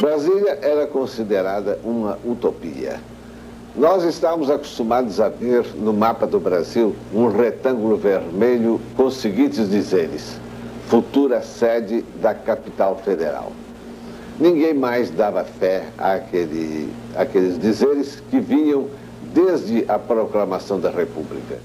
Brasília era considerada uma utopia. Nós estávamos acostumados a ver no mapa do Brasil um retângulo vermelho com os seguintes dizeres: futura sede da capital federal. Ninguém mais dava fé àqueles dizeres que vinham desde a proclamação da República.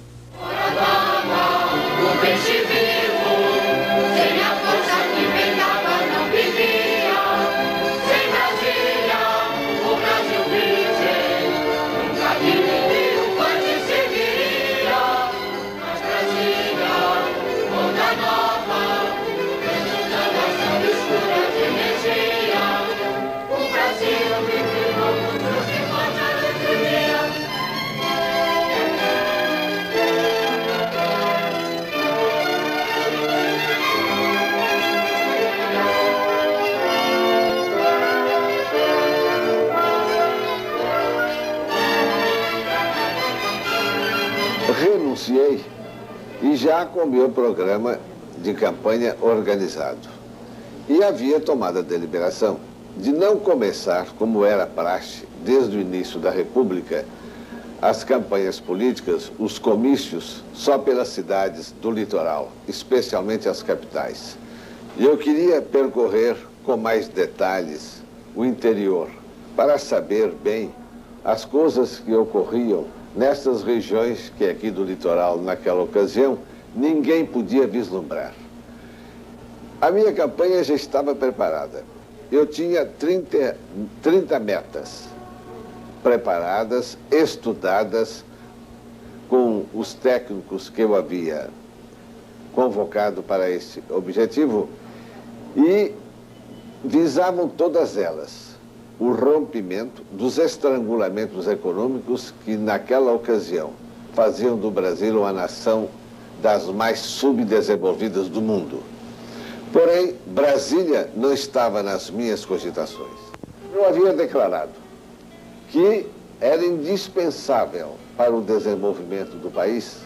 Renunciei e já com o meu programa de campanha organizado. E havia tomado a deliberação de não começar, como era praxe desde o início da República, as campanhas políticas, os comícios, só pelas cidades do litoral, especialmente as capitais. E eu queria percorrer com mais detalhes o interior, para saber bem as coisas que ocorriam nessas regiões que aqui do litoral, naquela ocasião, ninguém podia vislumbrar. A minha campanha já estava preparada. Eu tinha 30 metas preparadas, estudadas, com os técnicos que eu havia convocado para esse objetivo, e visavam todas elas o rompimento dos estrangulamentos econômicos que, naquela ocasião, faziam do Brasil uma nação das mais subdesenvolvidas do mundo. Porém, Brasília não estava nas minhas cogitações. Eu havia declarado que era indispensável para o desenvolvimento do país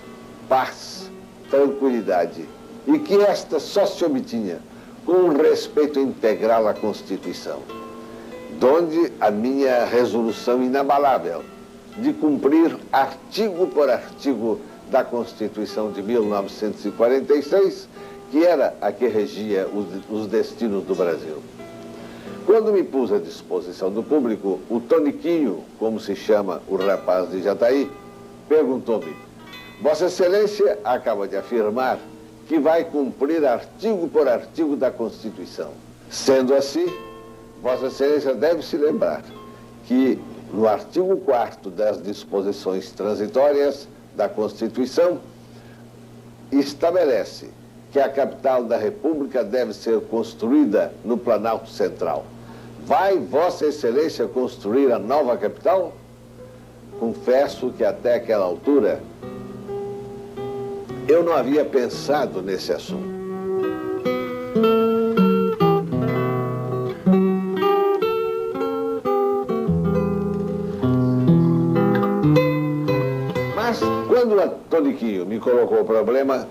paz, tranquilidade, e que esta só se obtinha com um respeito integral à Constituição, donde a minha resolução inabalável de cumprir artigo por artigo da Constituição de 1946, que era a que regia os destinos do Brasil. Quando me pus à disposição do público, o Toniquinho, como se chama o rapaz de Jataí, perguntou-me: Vossa Excelência acaba de afirmar que vai cumprir artigo por artigo da Constituição. Sendo assim, Vossa Excelência deve se lembrar que no artigo 4º das disposições transitórias da Constituição estabelece que a capital da República deve ser construída no Planalto Central. Vai Vossa Excelência construir a nova capital? Confesso que até aquela altura eu não havia pensado nesse assunto. Mas quando o Toniquinho me colocou o problema,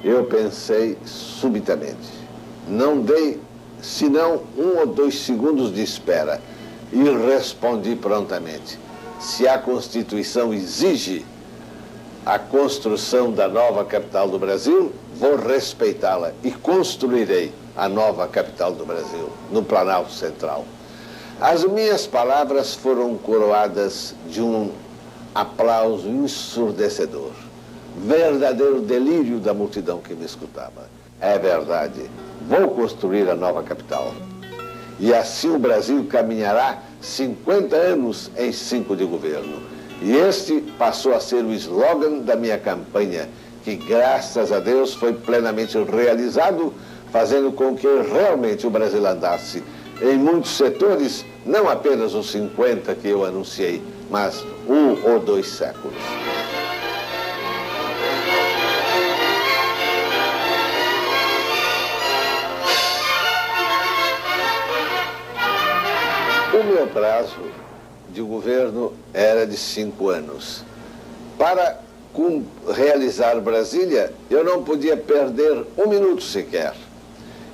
eu pensei subitamente. Não dei senão 1 ou 2 segundos de espera e respondi prontamente: se a Constituição exige a construção da nova capital do Brasil, vou respeitá-la e construirei a nova capital do Brasil, no Planalto Central. As minhas palavras foram coroadas de um aplauso ensurdecedor. Verdadeiro delírio da multidão que me escutava. É verdade, vou construir a nova capital. E assim o Brasil caminhará 50 anos em 5 de governo. E este passou a ser o slogan da minha campanha, que graças a Deus foi plenamente realizado, fazendo com que realmente o Brasil andasse em muitos setores, não apenas os 50 que eu anunciei, mas 1 ou 2 séculos. O meu prazo de governo era de 5 anos. Para realizar Brasília, eu não podia perder 1 minuto sequer.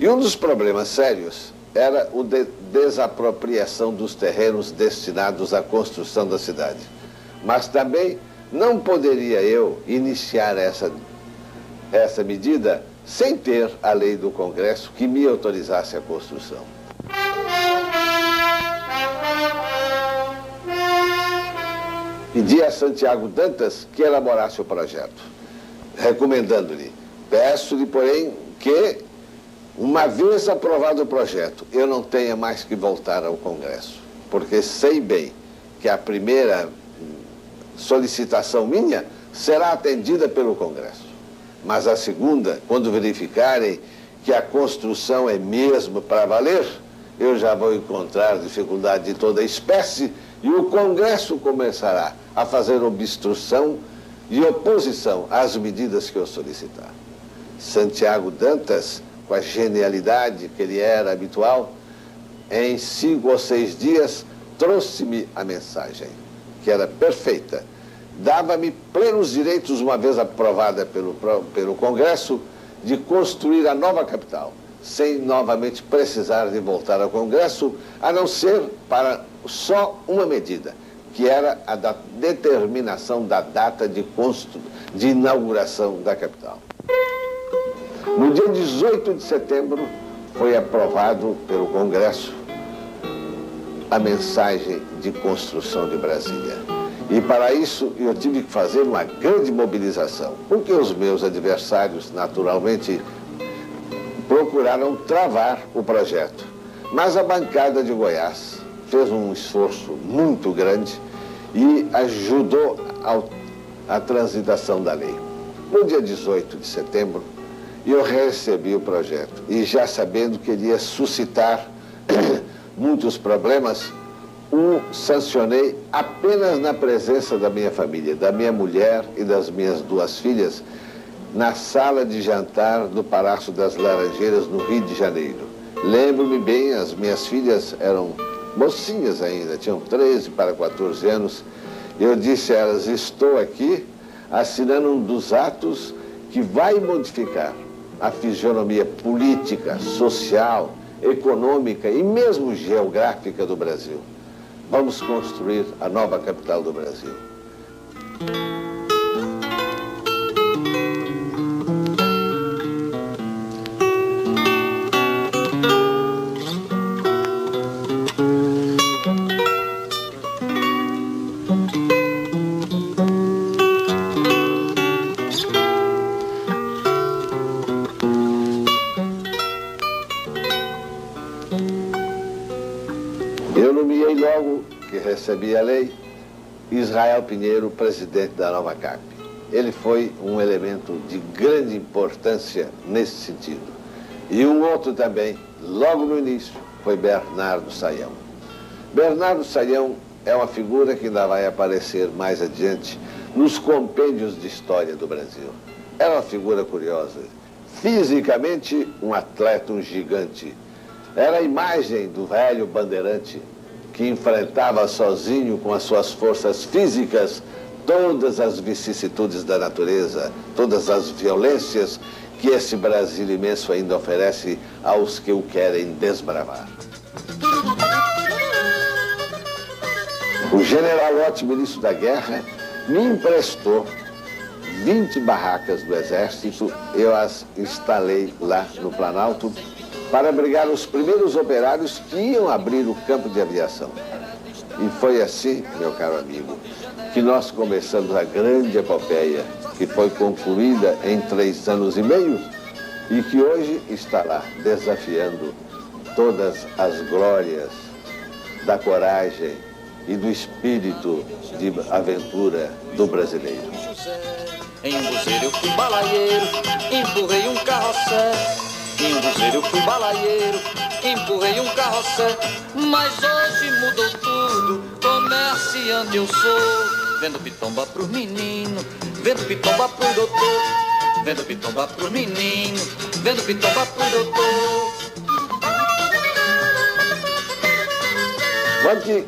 E um dos problemas sérios era o de desapropriação dos terrenos destinados à construção da cidade. Mas também não poderia eu iniciar essa medida sem ter a lei do Congresso que me autorizasse a construção. Pedi a Santiago Dantas que elaborasse o projeto, recomendando-lhe: peço-lhe, porém, que, uma vez aprovado o projeto, eu não tenha mais que voltar ao Congresso, porque sei bem que a primeira solicitação minha será atendida pelo Congresso. Mas a segunda, quando verificarem que a construção é mesmo para valer, eu já vou encontrar dificuldade de toda espécie e o Congresso começará a fazer obstrução e oposição às medidas que eu solicitar. Santiago Dantas, com a genialidade que lhe era habitual, em 5 ou 6 dias trouxe-me a mensagem, que era perfeita. Dava-me plenos direitos, uma vez aprovada pelo Congresso, de construir a nova capital, sem novamente precisar de voltar ao Congresso, a não ser para só uma medida, que era a da determinação da data de inauguração da capital. No dia 18 de setembro, foi aprovado pelo Congresso a mensagem de construção de Brasília. E para isso eu tive que fazer uma grande mobilização, porque os meus adversários, naturalmente, procuraram travar o projeto. Mas a bancada de Goiás fez um esforço muito grande e ajudou a transitação da lei. No dia 18 de setembro, eu recebi o projeto e, já sabendo que ele ia suscitar muitos problemas, o sancionei apenas na presença da minha família, da minha mulher e das minhas 2 filhas, na sala de jantar do Palácio das Laranjeiras, no Rio de Janeiro. Lembro-me bem, as minhas filhas eram mocinhas ainda, tinham 13 para 14 anos. Eu disse a elas: estou aqui assinando um dos atos que vai modificar a fisionomia política, social, econômica e mesmo geográfica do Brasil. Vamos construir a nova capital do Brasil. Eu nomeei logo que recebi a lei Israel Pinheiro, presidente da nova CAP. Ele foi um elemento de grande importância nesse sentido. E um outro também, logo no início, foi Bernardo Sayão. Bernardo Sayão é uma figura que ainda vai aparecer mais adiante nos compêndios de história do Brasil. Era uma figura curiosa. Fisicamente, um atleta, um gigante. Era a imagem do velho bandeirante que enfrentava sozinho, com as suas forças físicas, todas as vicissitudes da natureza, todas as violências que esse Brasil imenso ainda oferece aos que o querem desbravar. O general Lott, ministro da Guerra, me emprestou 20 barracas do Exército. Eu as instalei lá no Planalto para abrigar os primeiros operários que iam abrir o campo de aviação. E foi assim, meu caro amigo, que nós começamos a grande epopeia, que foi concluída em 3 anos e meio e que hoje está lá, desafiando todas as glórias da coragem e do espírito de aventura do brasileiro. Em um buzeiro eu fui balaieiro, empurrei um carrossel. Em um buzeiro eu fui balaieiro, empurrei um carrossel. Mas hoje mudou tudo, comerciante eu sou. Vendo pitomba pros meninos, vendo pitomba pro doutor. Vendo pitomba pros meninos, vendo pitomba pro doutor. Só que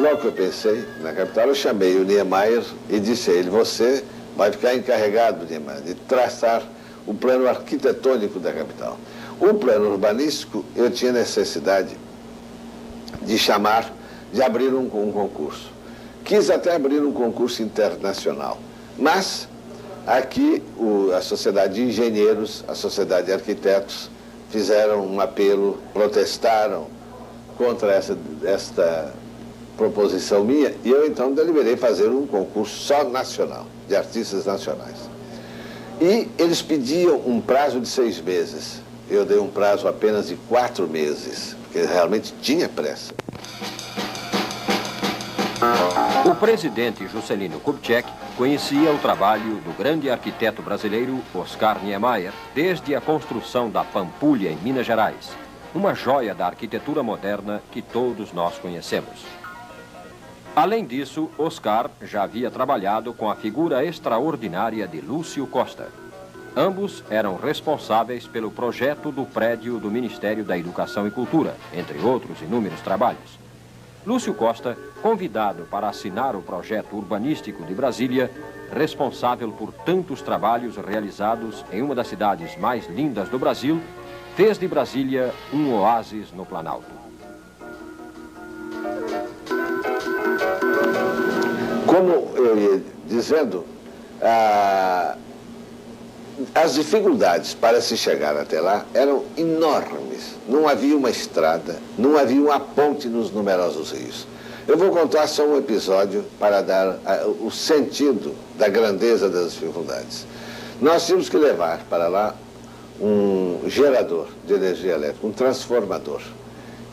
logo que eu pensei na capital, eu chamei o Niemeyer e disse a ele: você vai ficar encarregado, Niemeyer, de traçar o plano arquitetônico da capital. O plano urbanístico, eu tinha necessidade de abrir um concurso. Quis até abrir um concurso internacional, mas aqui a Sociedade de Engenheiros, a Sociedade de Arquitetos fizeram um apelo, protestaram contra esta proposição minha, e eu então deliberei fazer um concurso só nacional, de artistas nacionais. E eles pediam um prazo de 6 meses. Eu dei um prazo apenas de 4 meses, porque realmente tinha pressa. O presidente Juscelino Kubitschek conhecia o trabalho do grande arquiteto brasileiro Oscar Niemeyer desde a construção da Pampulha, em Minas Gerais, uma joia da arquitetura moderna que todos nós conhecemos. Além disso, Oscar já havia trabalhado com a figura extraordinária de Lúcio Costa. Ambos eram responsáveis pelo projeto do prédio do Ministério da Educação e Cultura, entre outros inúmeros trabalhos. Lúcio Costa, convidado para assinar o projeto urbanístico de Brasília, responsável por tantos trabalhos realizados em uma das cidades mais lindas do Brasil, fez de Brasília um oásis no Planalto. Como eu ia dizendo, as dificuldades para se chegar até lá eram enormes. Não havia uma estrada, não havia uma ponte nos numerosos rios. Eu vou contar só um episódio para dar o sentido da grandeza das dificuldades. Nós tínhamos que levar para lá um gerador de energia elétrica, um transformador,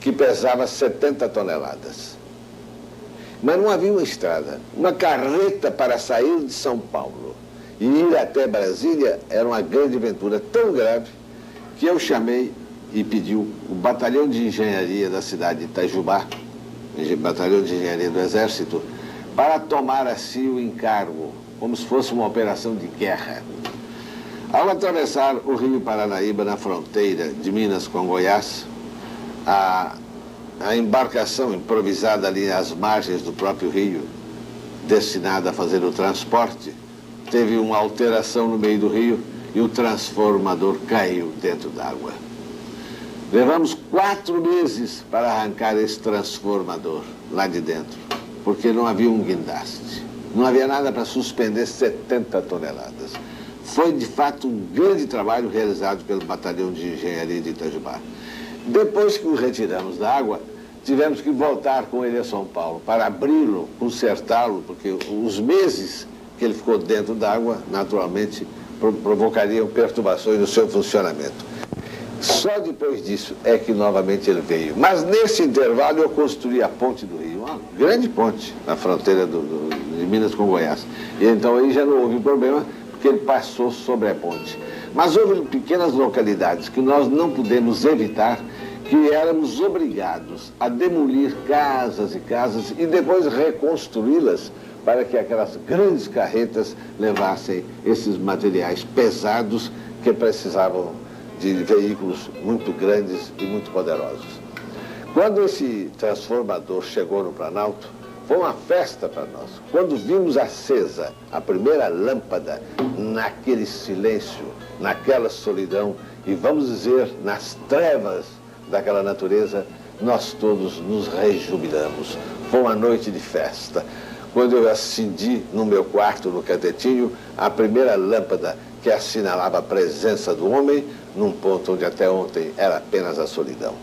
que pesava 70 toneladas. Mas não havia uma estrada, uma carreta para sair de São Paulo e ir até Brasília era uma grande aventura tão grave que eu chamei e pedi o batalhão de engenharia da cidade de Itajubá, batalhão de engenharia do Exército, para tomar assim o encargo, como se fosse uma operação de guerra. Ao atravessar o rio Paranaíba na fronteira de Minas com Goiás, a embarcação improvisada ali às margens do próprio rio, destinada a fazer o transporte, teve uma alteração no meio do rio e o transformador caiu dentro d'água. Levamos 4 meses para arrancar esse transformador lá de dentro, porque não havia um guindaste, não havia nada para suspender 70 toneladas. Foi, de fato, um grande trabalho realizado pelo Batalhão de Engenharia de Itajubá. Depois que o retiramos da água, tivemos que voltar com ele a São Paulo para abri-lo, consertá-lo, porque os meses que ele ficou dentro d'água, naturalmente, provocariam perturbações no seu funcionamento. Só depois disso é que novamente ele veio. Mas nesse intervalo eu construí a ponte do Rio, uma grande ponte na fronteira de Minas com Goiás. E então aí já não houve problema, porque ele passou sobre a ponte. Mas houve pequenas localidades que nós não pudemos evitar, que éramos obrigados a demolir casas e casas e depois reconstruí-las para que aquelas grandes carretas levassem esses materiais pesados que precisavam de veículos muito grandes e muito poderosos. Quando esse transformador chegou no Planalto, foi uma festa para nós. Quando vimos acesa a primeira lâmpada, naquele silêncio, naquela solidão, e vamos dizer, nas trevas daquela natureza, nós todos nos rejubilamos. Foi uma noite de festa. Quando eu acendi no meu quarto, no catetinho, a primeira lâmpada que assinalava a presença do homem num ponto onde até ontem era apenas a solidão.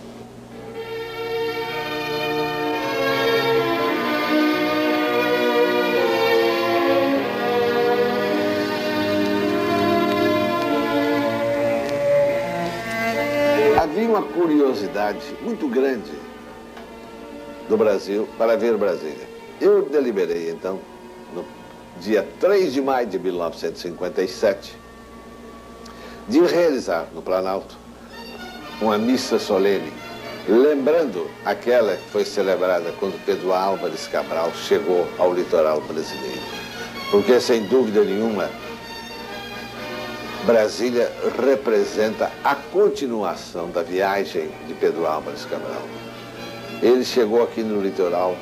Havia uma curiosidade muito grande do Brasil para ver Brasília. Eu deliberei, então, no dia 3 de maio de 1957, de realizar no Planalto uma missa solene, lembrando aquela que foi celebrada quando Pedro Álvares Cabral chegou ao litoral brasileiro. Porque, sem dúvida nenhuma, Brasília representa a continuação da viagem de Pedro Álvares Cabral. Ele chegou aqui no litoral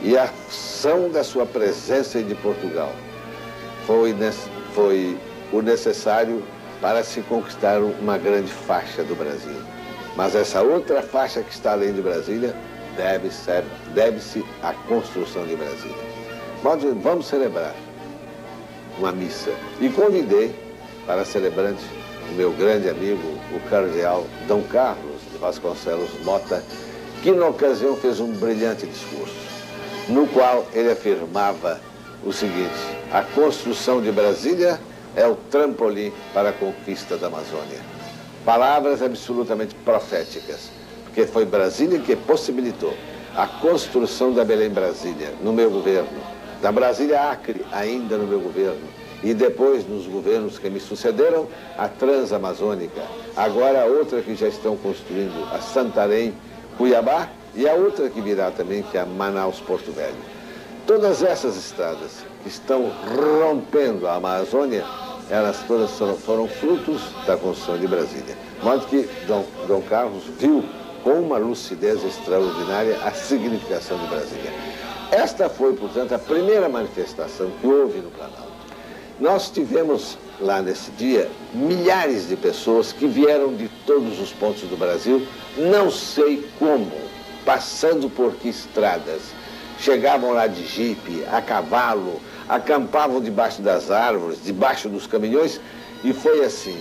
e a ação da sua presença de Portugal foi o necessário para se conquistar uma grande faixa do Brasil. Mas essa outra faixa que está além de Brasília deve-se à construção de Brasília. Vamos celebrar uma missa. E convidei para celebrante o meu grande amigo, o cardeal Dom Carlos de Vasconcelos Mota, que na ocasião fez um brilhante discurso, no qual ele afirmava o seguinte: a construção de Brasília é o trampolim para a conquista da Amazônia. Palavras absolutamente proféticas, porque foi Brasília que possibilitou a construção da Belém Brasília no meu governo, da Brasília Acre ainda no meu governo, e depois nos governos que me sucederam, a Transamazônica, agora a outra que já estão construindo, a Santarém, Cuiabá, e a outra que virá também, que é a Manaus-Porto Velho. Todas essas estradas que estão rompendo a Amazônia, elas todas foram frutos da construção de Brasília. De modo que Dom Carlos viu com uma lucidez extraordinária a significação de Brasília. Esta foi, portanto, a primeira manifestação que houve no Planalto. Nós tivemos lá nesse dia milhares de pessoas que vieram de todos os pontos do Brasil, não sei como, passando por que estradas. Chegavam lá de jipe, a cavalo, acampavam debaixo das árvores, debaixo dos caminhões, e foi assim,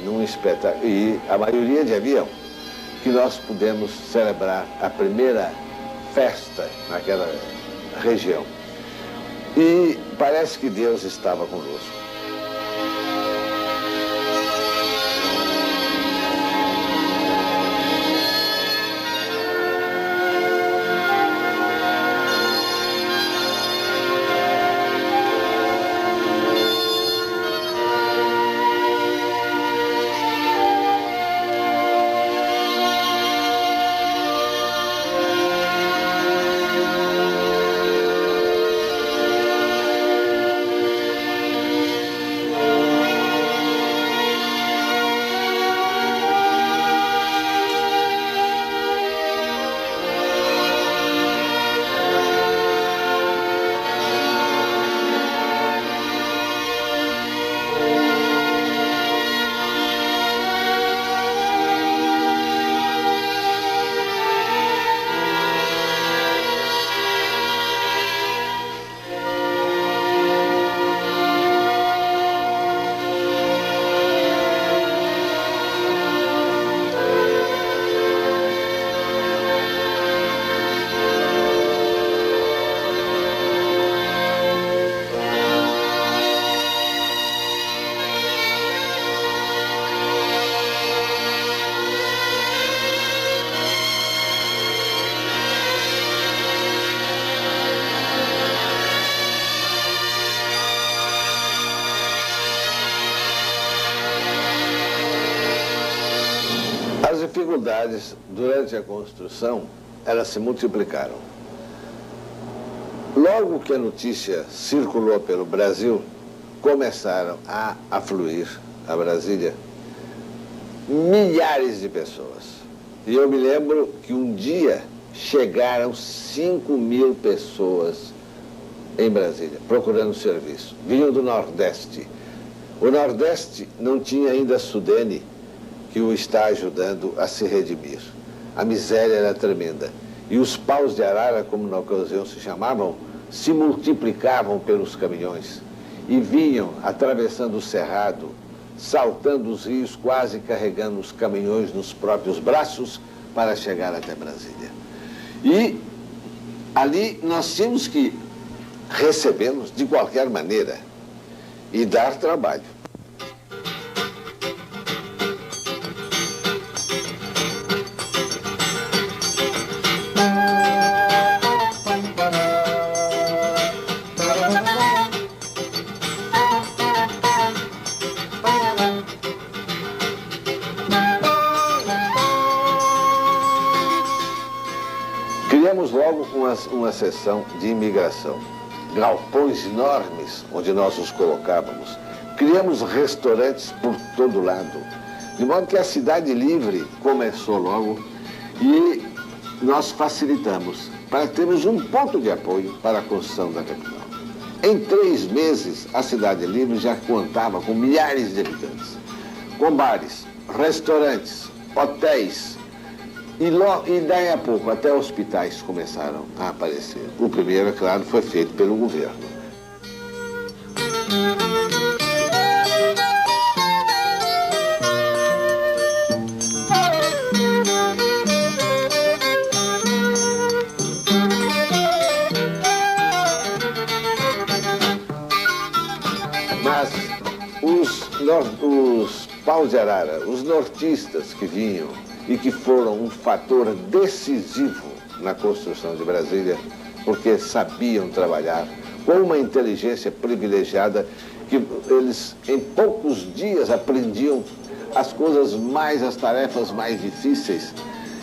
num espetáculo, e a maioria de avião, que nós pudemos celebrar a primeira festa naquela região. E parece que Deus estava conosco. As dificuldades durante a construção, elas se multiplicaram. Logo que a notícia circulou pelo Brasil, começaram a afluir a Brasília milhares de pessoas. E eu me lembro que um dia chegaram 5.000 pessoas em Brasília, procurando serviço. Vinham do Nordeste. O Nordeste não tinha ainda Sudene, que o está ajudando a se redimir. A miséria era tremenda. E os paus de arara, como na ocasião se chamavam, se multiplicavam pelos caminhões e vinham atravessando o cerrado, saltando os rios, quase carregando os caminhões nos próprios braços para chegar até Brasília. E ali nós tínhamos que recebê-los de qualquer maneira e dar trabalho. Criamos logo uma seção de imigração, galpões enormes onde nós os colocávamos. Criamos restaurantes por todo lado, de modo que a Cidade Livre começou logo e nós facilitamos para termos um ponto de apoio para a construção da capital. Em 3 meses, a Cidade Livre já contava com milhares de habitantes. com bares, restaurantes, hotéis, e daí a pouco até hospitais começaram a aparecer. O primeiro, é claro, foi feito pelo governo. Mas os paus de arara, os nortistas que vinham e que foram um fator decisivo na construção de Brasília, porque sabiam trabalhar com uma inteligência privilegiada, que eles em poucos dias aprendiam as tarefas mais difíceis.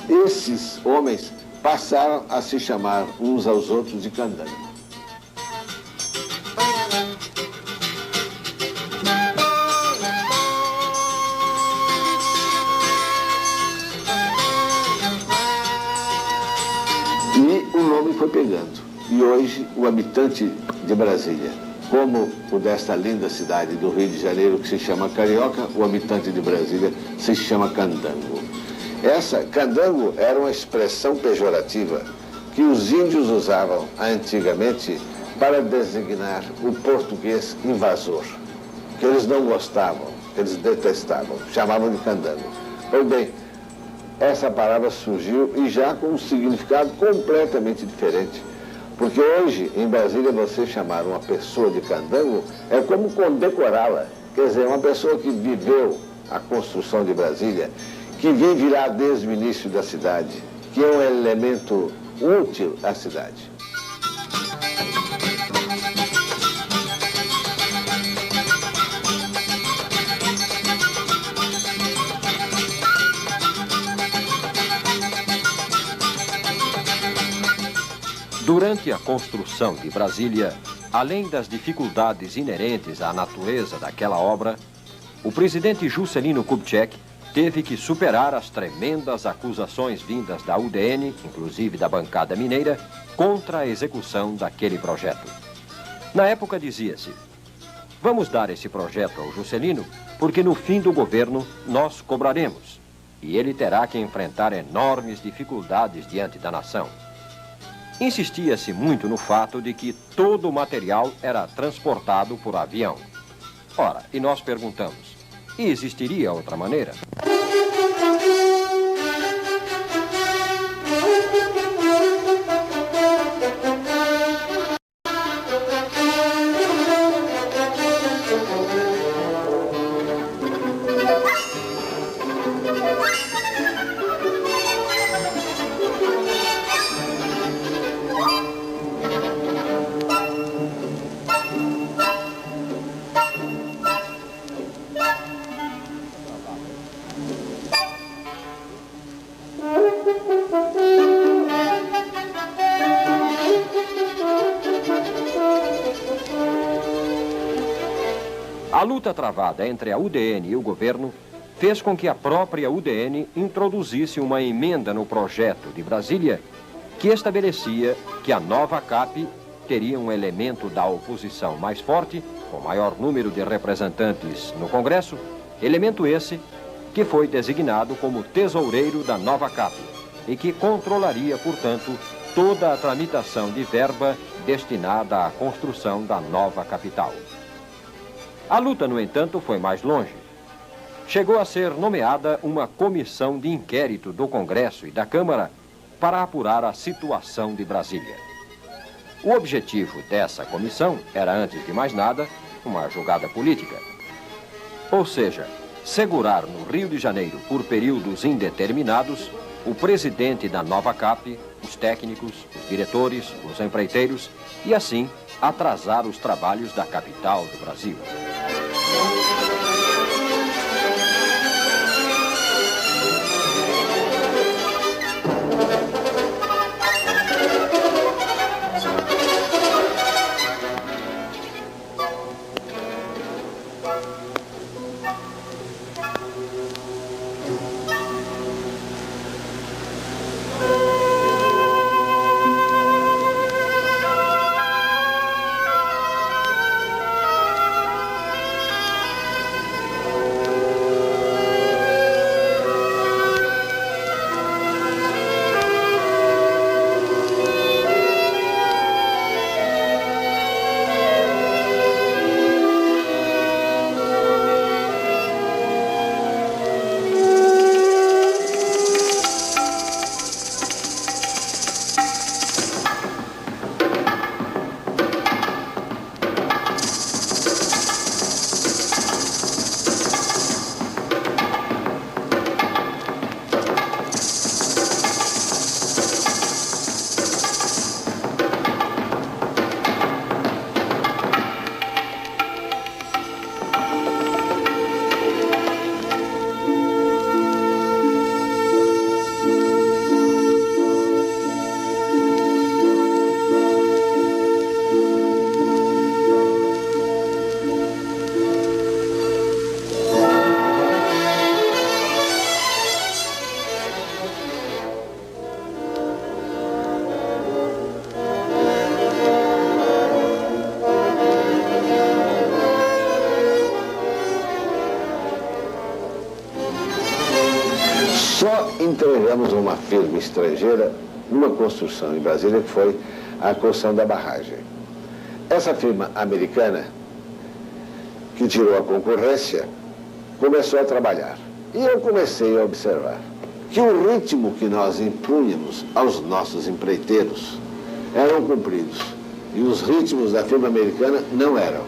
Esses homens passaram a se chamar uns aos outros de candango. E o nome foi pegando. E hoje o habitante de Brasília, como o desta linda cidade do Rio de Janeiro, que se chama Carioca, o habitante de Brasília se chama candango. Candango era uma expressão pejorativa que os índios usavam antigamente para designar o português invasor, que eles não gostavam, que eles detestavam, chamavam de candango. Pois bem, essa palavra surgiu e já com um significado completamente diferente. Porque hoje, em Brasília, você chamar uma pessoa de candango é como condecorá-la. Quer dizer, uma pessoa que viveu a construção de Brasília, que vive lá desde o início da cidade, que é um elemento útil à cidade. Durante a construção de Brasília, além das dificuldades inerentes à natureza daquela obra, o presidente Juscelino Kubitschek teve que superar as tremendas acusações vindas da UDN, inclusive da bancada mineira, contra a execução daquele projeto. Na época dizia-se: vamos dar esse projeto ao Juscelino, porque no fim do governo nós cobraremos, e ele terá que enfrentar enormes dificuldades diante da nação. Insistia-se muito no fato de que todo o material era transportado por avião. Ora, e nós perguntamos, e existiria outra maneira? A luta travada entre a UDN e o governo fez com que a própria UDN introduzisse uma emenda no projeto de Brasília que estabelecia que a nova CAP teria um elemento da oposição mais forte, com maior número de representantes no Congresso, elemento esse que foi designado como tesoureiro da nova CAP e que controlaria, portanto, toda a tramitação de verba destinada à construção da nova capital. A luta, no entanto, foi mais longe. Chegou a ser nomeada uma comissão de inquérito do Congresso e da Câmara para apurar a situação de Brasília. O objetivo dessa comissão era, antes de mais nada, uma jogada política. Ou seja, segurar no Rio de Janeiro, por períodos indeterminados, o presidente da nova CAP, os técnicos, os diretores, os empreiteiros e, assim, atrasar os trabalhos da capital do Brasil. a uma firma estrangeira numa construção em Brasília, que foi a construção da barragem. Essa firma americana, que tirou a concorrência, começou a trabalhar. E eu comecei a observar que o ritmo que nós impunhamos aos nossos empreiteiros eram cumpridos e os ritmos da firma americana não eram.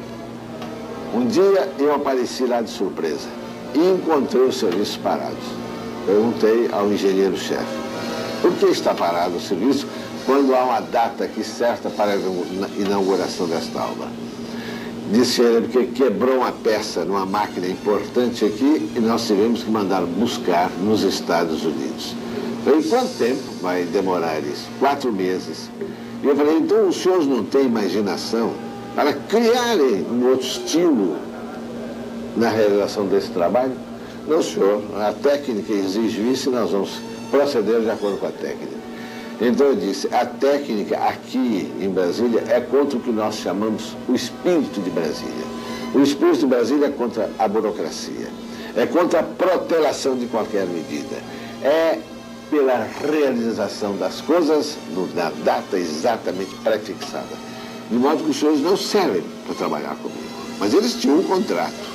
Um dia eu apareci lá de surpresa e encontrei os serviços parados. Perguntei ao engenheiro-chefe: por que está parado o serviço quando há uma data aqui certa para a inauguração desta obra? Disse ele: porque quebrou uma peça numa máquina importante aqui e nós tivemos que mandar buscar nos Estados Unidos. Falei: quanto tempo vai demorar isso? 4 meses. E eu falei: então os senhores não têm imaginação para criarem um outro estilo na realização desse trabalho? Não, senhor, a técnica exige isso e nós vamos proceder de acordo com a técnica. Então eu disse: a técnica aqui em Brasília é contra o que nós chamamos o espírito de Brasília. O espírito de Brasília é contra a burocracia, é contra a protelação de qualquer medida, é pela realização das coisas na data exatamente pré-fixada. De modo que os senhores não servem para trabalhar comigo. Mas eles tinham um contrato.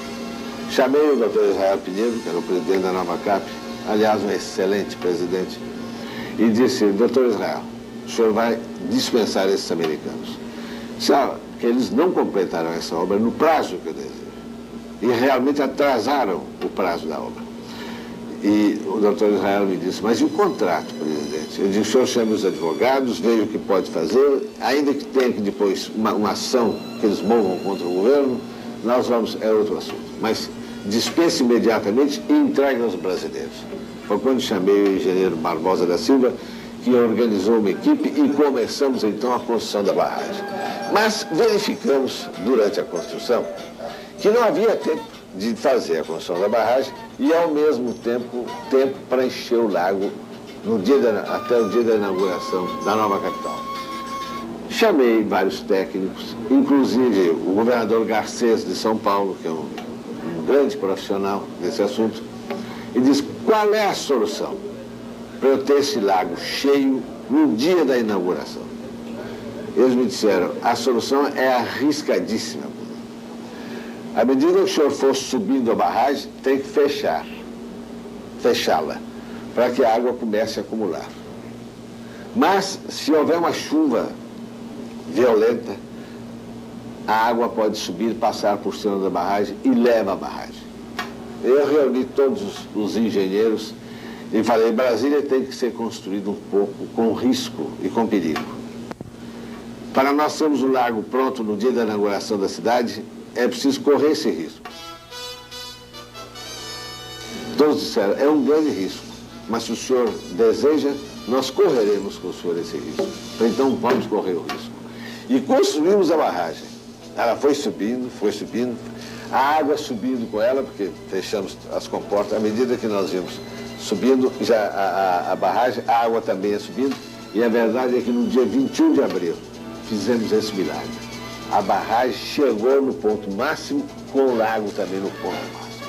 Chamei o doutor Israel Pinheiro, que era o presidente da Nova Cap, aliás, um excelente presidente, e disse: doutor Israel, o senhor vai dispensar esses americanos. Sabe que eles não completaram essa obra no prazo que eu desejo. E realmente atrasaram o prazo da obra. E o doutor Israel me disse: mas e o contrato, presidente? Eu disse: o senhor chame os advogados, veja o que pode fazer, ainda que tenha que depois uma ação que eles movam contra o governo, nós vamos, é outro assunto. Mas dispense imediatamente e entregue aos brasileiros. Foi quando chamei o engenheiro Barbosa da Silva, que organizou uma equipe e começamos então a construção da barragem. Mas verificamos durante a construção que não havia tempo de fazer a construção da barragem e ao mesmo tempo para encher o lago até o dia da inauguração da nova capital. Chamei vários técnicos, inclusive o governador Garcês de São Paulo, que é um grande profissional desse assunto, e disse: qual é a solução para eu ter esse lago cheio no dia da inauguração? Eles me disseram: a solução é arriscadíssima. À medida que o senhor for subindo a barragem, tem que fechá-la, para que a água comece a acumular. Mas, se houver uma chuva violenta, a água pode subir, passar por cima da barragem e leva a barragem. Eu reuni todos os engenheiros e falei: Brasília tem que ser construído um pouco com risco e com perigo. Para nós termos o lago pronto no dia da inauguração da cidade, é preciso correr esse risco. Todos disseram: é um grande risco, mas se o senhor deseja, nós correremos com o senhor esse risco. Então vamos correr o risco. E construímos a barragem. Ela foi subindo, a água subindo com ela, porque fechamos as comportas. À medida que nós íamos subindo, já a barragem, a água também ia subindo. E a verdade é que no dia 21 de abril fizemos esse milagre. A barragem chegou no ponto máximo, com o lago também no ponto máximo.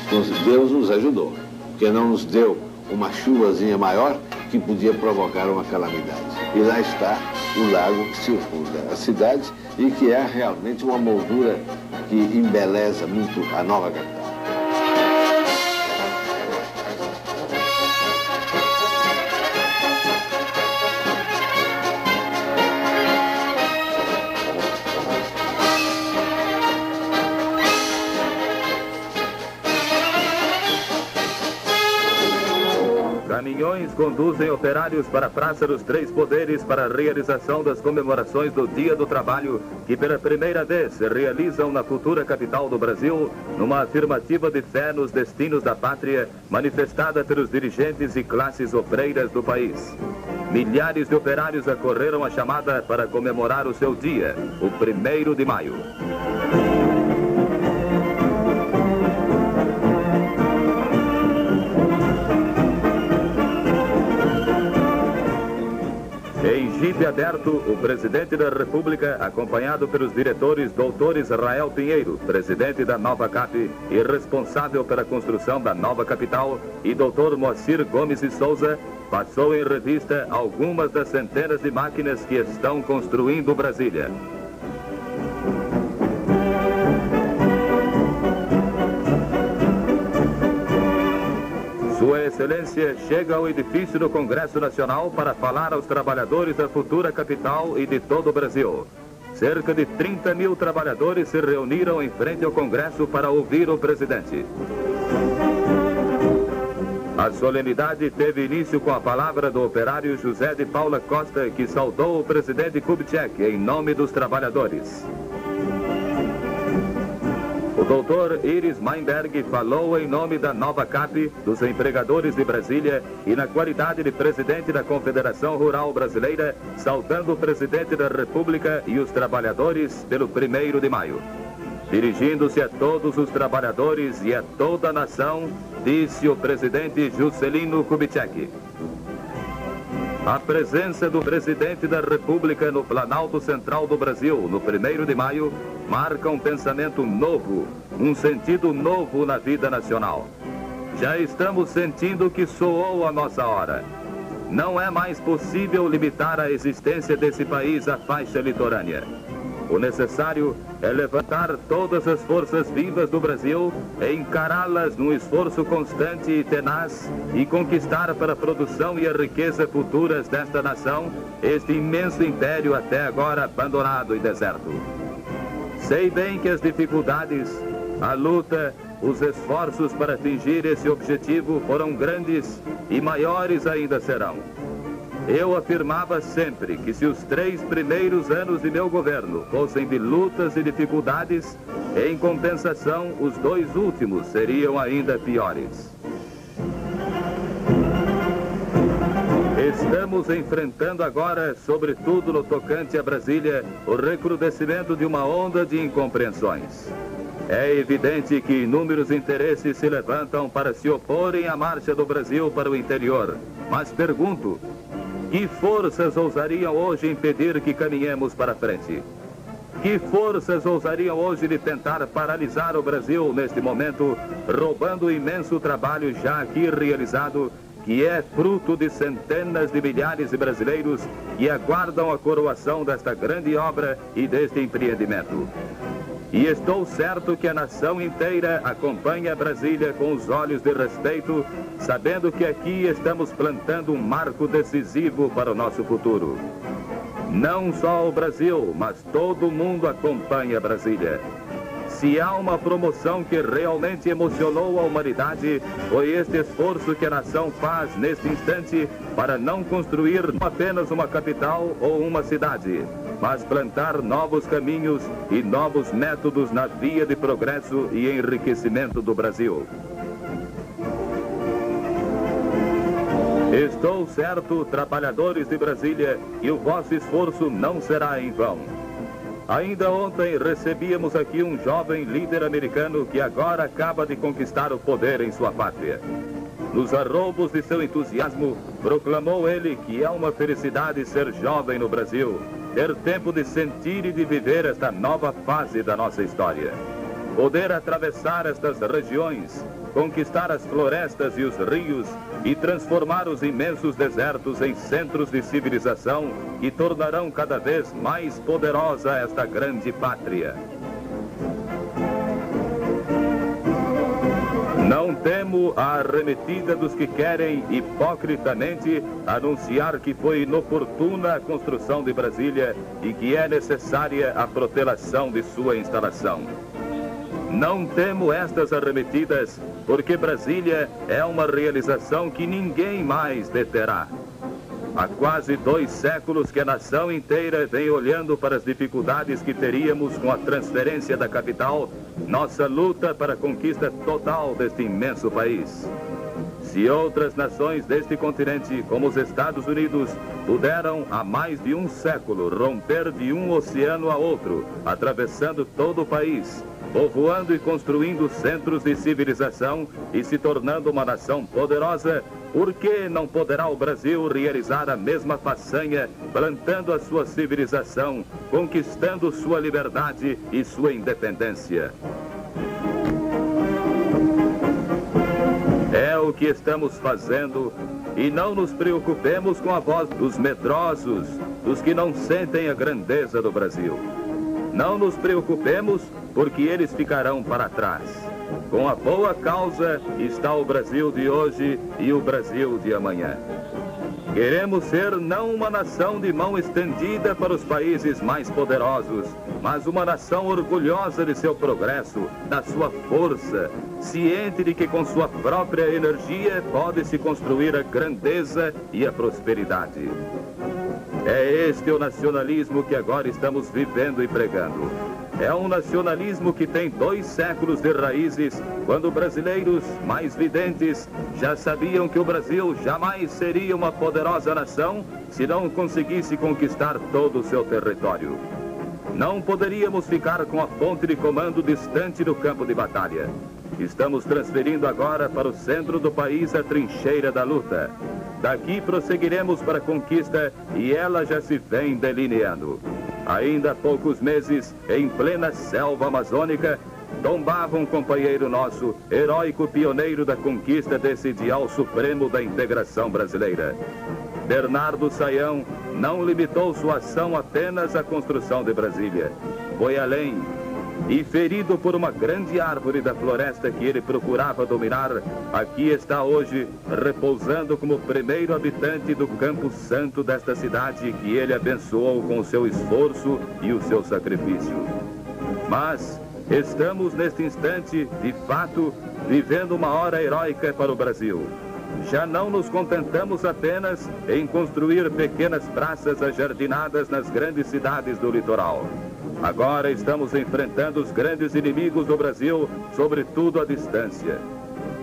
Então, Deus nos ajudou, porque não nos deu uma chuvazinha maior que podia provocar uma calamidade. E lá está o lago que circunda a cidade e que é realmente uma moldura que embeleza muito a nova capital. Caminhões conduzem operários para a Praça dos Três Poderes para a realização das comemorações do Dia do Trabalho, que pela primeira vez se realizam na futura capital do Brasil, numa afirmativa de fé nos destinos da pátria, manifestada pelos dirigentes e classes obreiras do país. Milhares de operários acorreram a chamada para comemorar o seu dia, o 1º de maio. Em jipe aberto, o presidente da República, acompanhado pelos diretores Dr. Israel Pinheiro, presidente da Nova Cap e responsável pela construção da nova capital, e Dr. Moacir Gomes de Souza, passou em revista algumas das centenas de máquinas que estão construindo Brasília. Sua Excelência chega ao edifício do Congresso Nacional para falar aos trabalhadores da futura capital e de todo o Brasil. Cerca de 30 mil trabalhadores se reuniram em frente ao Congresso para ouvir o presidente. A solenidade teve início com a palavra do operário José de Paula Costa, que saudou o presidente Kubitschek em nome dos trabalhadores. O doutor Iris Meinberg falou em nome da Nova Cap, dos empregadores de Brasília e na qualidade de presidente da Confederação Rural Brasileira, saudando o presidente da República e os trabalhadores pelo 1º de maio. Dirigindo-se a todos os trabalhadores e a toda a nação, disse o presidente Juscelino Kubitschek: a presença do presidente da República no Planalto Central do Brasil, no 1º de maio, marca um pensamento novo, um sentido novo na vida nacional. Já estamos sentindo que soou a nossa hora. Não é mais possível limitar a existência desse país à faixa litorânea. O necessário é levantar todas as forças vivas do Brasil e encará-las num esforço constante e tenaz e conquistar para a produção e a riqueza futuras desta nação este imenso império até agora abandonado e deserto. Sei bem que as dificuldades, a luta, os esforços para atingir esse objetivo foram grandes e maiores ainda serão. Eu afirmava sempre que se os 3 primeiros anos de meu governo fossem de lutas e dificuldades, em compensação, os 2 últimos seriam ainda piores. Estamos enfrentando agora, sobretudo no tocante a Brasília, o recrudescimento de uma onda de incompreensões. É evidente que inúmeros interesses se levantam para se oporem à marcha do Brasil para o interior. Mas pergunto, que forças ousariam hoje impedir que caminhemos para frente? Que forças ousariam hoje de tentar paralisar o Brasil neste momento, roubando o imenso trabalho já aqui realizado, que é fruto de centenas de milhares de brasileiros que aguardam a coroação desta grande obra e deste empreendimento? E estou certo que a nação inteira acompanha Brasília com os olhos de respeito, sabendo que aqui estamos plantando um marco decisivo para o nosso futuro. Não só o Brasil, mas todo mundo acompanha Brasília. Se há uma promoção que realmente emocionou a humanidade, foi este esforço que a nação faz neste instante para não construir apenas uma capital ou uma cidade, mas plantar novos caminhos e novos métodos na via de progresso e enriquecimento do Brasil. Estou certo, trabalhadores de Brasília, que o vosso esforço não será em vão. Ainda ontem recebíamos aqui um jovem líder americano que agora acaba de conquistar o poder em sua pátria. Nos arroubos de seu entusiasmo, proclamou ele que é uma felicidade ser jovem no Brasil, ter tempo de sentir e de viver esta nova fase da nossa história. Poder atravessar estas regiões, conquistar as florestas e os rios e transformar os imensos desertos em centros de civilização que tornarão cada vez mais poderosa esta grande pátria. Não temo a arremetida dos que querem hipocritamente anunciar que foi inoportuna a construção de Brasília e que é necessária a protelação de sua instalação. Não temo estas arremetidas, porque Brasília é uma realização que ninguém mais deterá. Há quase 2 séculos que a nação inteira vem olhando para as dificuldades que teríamos com a transferência da capital, nossa luta para a conquista total deste imenso país. Se outras nações deste continente, como os Estados Unidos, puderam há mais de 1 século romper de um oceano a outro, atravessando todo o país, povoando e construindo centros de civilização e se tornando uma nação poderosa, por que não poderá o Brasil realizar a mesma façanha, plantando a sua civilização, conquistando sua liberdade e sua independência? É o que estamos fazendo, e não nos preocupemos com a voz dos medrosos, dos que não sentem a grandeza do Brasil. Não nos preocupemos, porque eles ficarão para trás. Com a boa causa está o Brasil de hoje e o Brasil de amanhã. Queremos ser não uma nação de mão estendida para os países mais poderosos, mas uma nação orgulhosa de seu progresso, da sua força, ciente de que com sua própria energia pode-se construir a grandeza e a prosperidade. É este o nacionalismo que agora estamos vivendo e pregando. É um nacionalismo que tem 2 séculos de raízes, quando brasileiros mais videntes já sabiam que o Brasil jamais seria uma poderosa nação se não conseguisse conquistar todo o seu território. Não poderíamos ficar com a ponte de comando distante do campo de batalha. Estamos transferindo agora para o centro do país a trincheira da luta. Daqui prosseguiremos para a conquista e ela já se vem delineando. Ainda há poucos meses, em plena selva amazônica, tombava um companheiro nosso, heróico pioneiro da conquista desse ideal supremo da integração brasileira. Bernardo Sayão não limitou sua ação apenas à construção de Brasília. Foi além. E ferido por uma grande árvore da floresta que ele procurava dominar, aqui está hoje, repousando como primeiro habitante do Campo Santo desta cidade que ele abençoou com o seu esforço e o seu sacrifício. Mas estamos neste instante, de fato, vivendo uma hora heróica para o Brasil. Já não nos contentamos apenas em construir pequenas praças ajardinadas nas grandes cidades do litoral. Agora estamos enfrentando os grandes inimigos do Brasil, sobretudo à distância.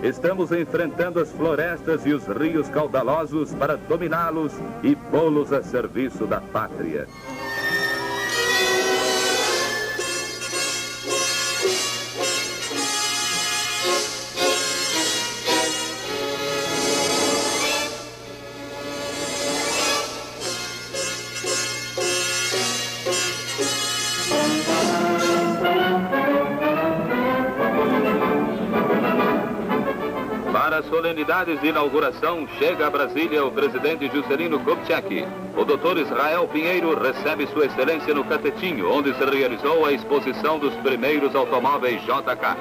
Estamos enfrentando as florestas e os rios caudalosos para dominá-los e pô-los a serviço da pátria. Para as solenidades de inauguração, chega a Brasília o presidente Juscelino Kubitschek. O Dr. Israel Pinheiro recebe sua excelência no Catetinho, onde se realizou a exposição dos primeiros automóveis JK.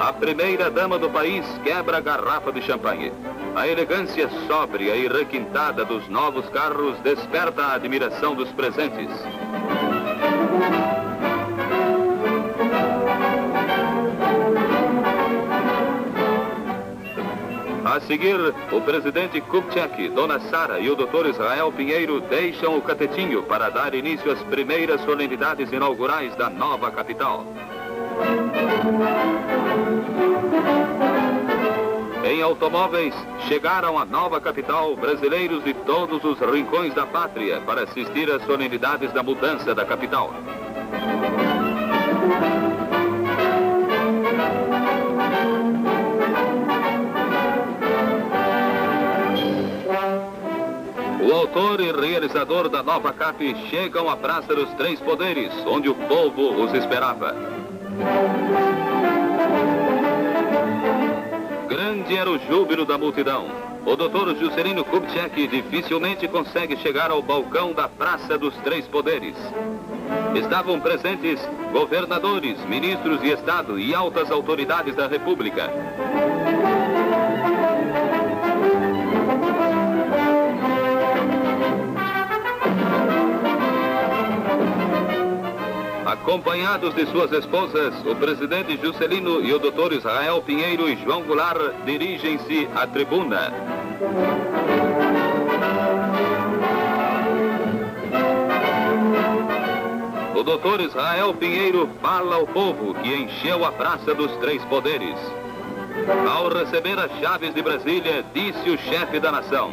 A primeira-dama do país quebra a garrafa de champanhe. A elegância sóbria e requintada dos novos carros desperta a admiração dos presentes. A seguir, o presidente Kubitschek, Dona Sara e o Dr. Israel Pinheiro deixam o Catetinho para dar início às primeiras solenidades inaugurais da nova capital. Em automóveis, chegaram à nova capital brasileiros de todos os rincões da pátria para assistir às solenidades da mudança da capital. O autor e realizador da nova CAP chegam à Praça dos Três Poderes, onde o povo os esperava. Grande era o júbilo da multidão. O Dr. Juscelino Kubitschek dificilmente consegue chegar ao balcão da Praça dos Três Poderes. Estavam presentes governadores, ministros de Estado e altas autoridades da República. Acompanhados de suas esposas, o presidente Juscelino e o Dr. Israel Pinheiro e João Goulart dirigem-se à tribuna. O Dr. Israel Pinheiro fala ao povo que encheu a Praça dos Três Poderes. Ao receber as chaves de Brasília, disse o chefe da nação: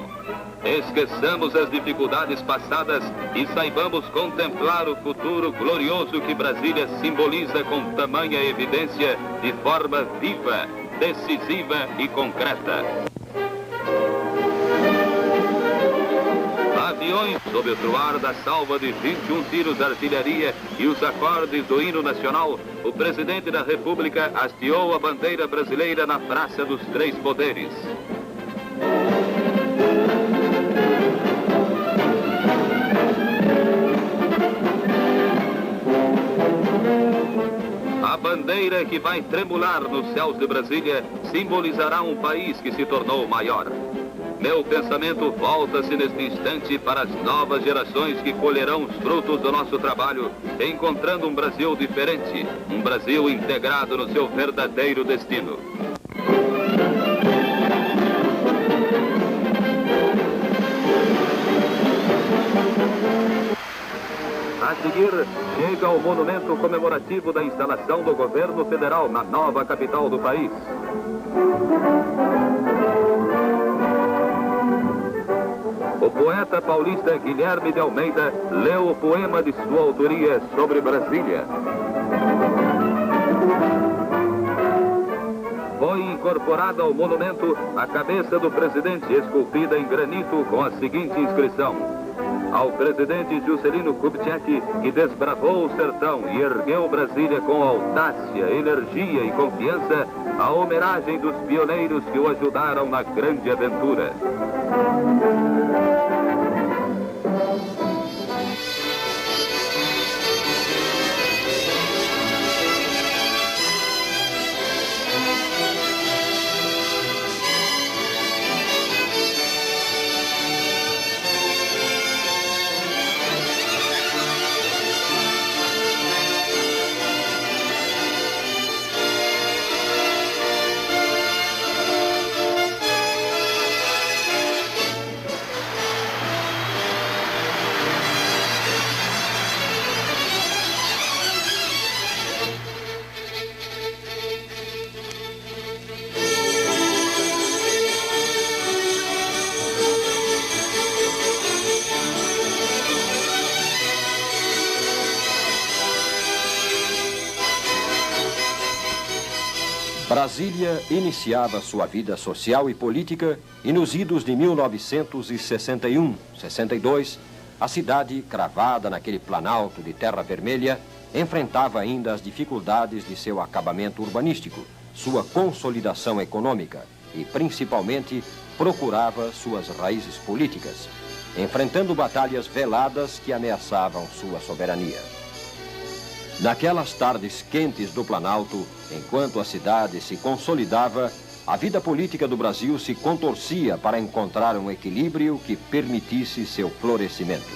Esqueçamos as dificuldades passadas e saibamos contemplar o futuro glorioso que Brasília simboliza com tamanha evidência, de forma viva, decisiva e concreta. Aviões sob o troar da salva de 21 tiros de artilharia e os acordes do hino nacional, o presidente da República hasteou a bandeira brasileira na Praça dos Três Poderes. A bandeira que vai tremular nos céus de Brasília simbolizará um país que se tornou maior. Meu pensamento volta-se neste instante para as novas gerações que colherão os frutos do nosso trabalho, encontrando um Brasil diferente, um Brasil integrado no seu verdadeiro destino. A seguir, chega o monumento comemorativo da instalação do governo federal na nova capital do país. O poeta paulista Guilherme de Almeida leu o poema de sua autoria sobre Brasília. Foi incorporada ao monumento a cabeça do presidente esculpida em granito com a seguinte inscrição: ao presidente Juscelino Kubitschek, que desbravou o sertão e ergueu Brasília com audácia, energia e confiança, a homenagem dos pioneiros que o ajudaram na grande aventura. Brasília iniciava sua vida social e política e nos idos de 1961, 62, a cidade, cravada naquele planalto de terra vermelha, enfrentava ainda as dificuldades de seu acabamento urbanístico, sua consolidação econômica e, principalmente, procurava suas raízes políticas, enfrentando batalhas veladas que ameaçavam sua soberania. Naquelas tardes quentes do Planalto, enquanto a cidade se consolidava, a vida política do Brasil se contorcia para encontrar um equilíbrio que permitisse seu florescimento.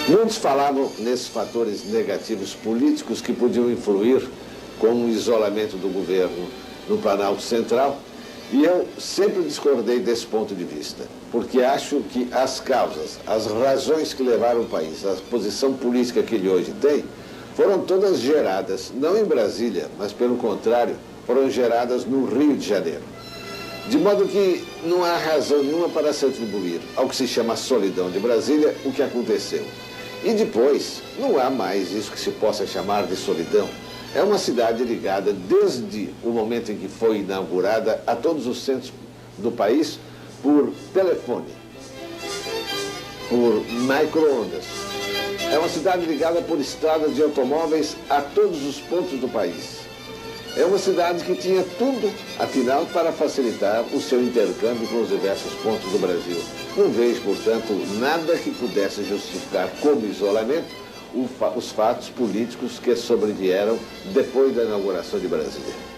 Muitos falavam nesses fatores negativos políticos que podiam influir com o isolamento do governo no Planalto Central, e eu sempre discordei desse ponto de vista, porque acho que as causas, as razões que levaram o país à posição política que ele hoje tem, foram todas geradas, não em Brasília, mas pelo contrário, foram geradas no Rio de Janeiro. De modo que não há razão nenhuma para se atribuir ao que se chama solidão de Brasília o que aconteceu. E depois, não há mais isso que se possa chamar de solidão. É uma cidade ligada desde o momento em que foi inaugurada a todos os centros do país por telefone, por micro-ondas. É uma cidade ligada por estradas de automóveis a todos os pontos do país. É uma cidade que tinha tudo, afinal, para facilitar o seu intercâmbio com os diversos pontos do Brasil. Não vejo, portanto, nada que pudesse justificar como isolamento os fatos políticos que sobrevieram depois da inauguração de Brasília.